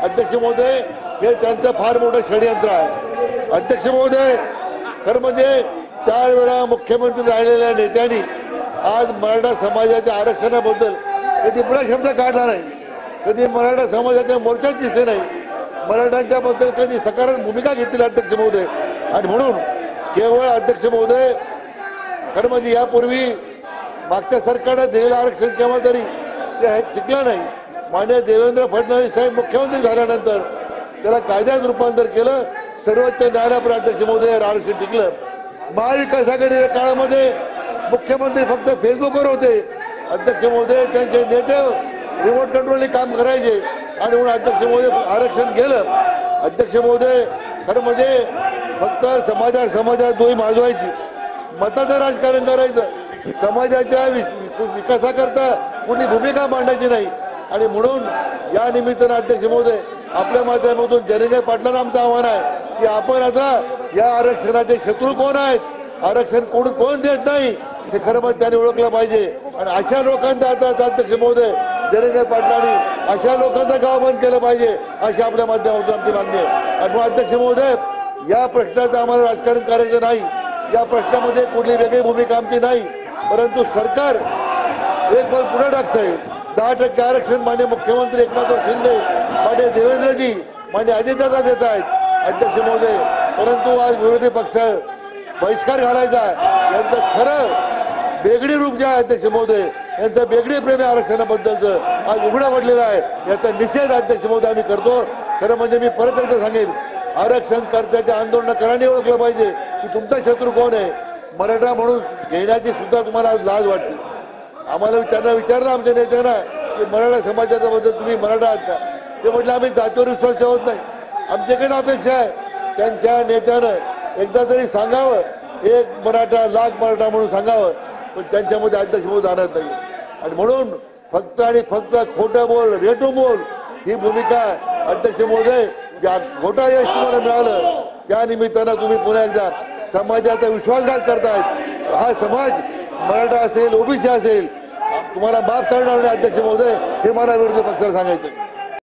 अध्यक्ष महोदय हे त्यांचं फार मोठं षडयंत्र आहे। अध्यक्ष महोदय खरं म्हणजे 4 वेळा मुख्यमंत्री राहिलेल्या नेत्यांनी आज मराठा समाजाच्या आरक्षणाबद्दल कधी पुन्हा शब्द काढला नाही, कधी मराठा समाजाच्या मोर्चात दिसले नाही, मराठ्यांच्या बद्दल कधी सकारात्मक भूमिका घेतली अध्यक्ष महोदय। आणि म्हणून केवळ अध्यक्ष महोदय खरं म्हणजे यापूर्वी मागच्या सरकारने दिलेलं आरक्षण केव्हा तरी ते टिकलं नाही। माननीय देवेंद्र फडणवीस साहेब मुख्यमंत्री झाल्यानंतर त्याला कायद्यात रूपांतर केलं, सर्वोच्च न्यायालयापर्यंत अध्यक्ष महोदय आरक्षण टिकलं। महाविकास आघाडीच्या काळामध्ये मुख्यमंत्री फक्त फेसबुकवर होते, अध्यक्ष महोदय त्यांचे नेते रिमोट कंट्रोलने काम करायचे आणि म्हणून अध्यक्ष महोदय आरक्षण गेलं। अध्यक्ष महोदय खरं म्हणजे फक्त समाजात दोही माजवायची, मताचं राजकारण करायचं, समाजाच्या विकासाकरता कुठली भूमिका मांडायची नाही। आणि म्हणून या निमित्तानं अध्यक्ष महोदय आपल्या माध्यमातून जयंत पाटलांना आमचं आव्हान आहे की आपण आता या आरक्षणाचे शत्रू कोण आहेत, आरक्षण कोण देत नाही हे खरं म्हणजे त्यांनी ओळखलं पाहिजे। आणि अशा लोकांचं आता अध्यक्ष महोदय जयंत पाटलांनी अशा लोकांचं गाव बंद केलं पाहिजे अशी आपल्या माध्यमातून आमची मागणी आहे। आणि अध्यक्ष महोदय या प्रश्नाचं आम्हाला राजकारण करायचं नाही, या प्रश्नामध्ये कुठली वेगळी भूमिका आमची नाही, परंतु सरकार एक पाऊल पुढे टाकतंय। 10% आरक्षण माननीय मुख्यमंत्री एकनाथ शिंदे, माननीय देवेंद्रजी, माननीय अजितदादा देत आहेत अध्यक्ष महोदय, परंतु आज विरोधी पक्ष बहिष्कार घालायचा यांचं खरं बेगडी रूप जे आहे अध्यक्ष महोदय, यांचं बेगडी प्रेम आरक्षणाबद्दलचं आज उघडा पडलेला आहे, याचा निषेध अध्यक्ष महोदय आम्ही करतो। खरं म्हणजे मी परत एकदा सांगेन, आरक्षण करत्याच्या आंदोलनकारांनी ओळखलं पाहिजे की तुमचा शत्रू कोण आहे। मराठा म्हणून घेण्याची सुद्धा तुम्हाला आज लाज वाटते। आम्हाला त्यांना विचारलं आमच्या नेत्यांना की मराठा समाजाच्या बद्दल तुम्ही मराठा आहात का, ते म्हटलं आम्ही जातीवर विश्वास ठेवत नाही। आमच्याकडे अपेक्षा आहे त्यांच्या नेत्यानं एकदा तरी सांगावं, एक मराठा लाख मराठा म्हणून सांगावं, पण त्यांच्यामध्ये अध्यक्ष महोदय आणत नाही। आणि म्हणून फक्त आणि फक्त खोटं बोल, रेटून बोल ही भूमिका अध्यक्ष महोदय, ज्या खोटा यश तुम्हाला मिळालं त्या निमित्तानं तुम्ही पुन्हा एकदा समाजाचा विश्वासघात करतायत। हा समाज मराठा असेल, ओबीसी असेल, तुम्हाला माफ करणार नाही अध्यक्ष महोदय, हे मला विरोधी पक्षाला सांगायचं।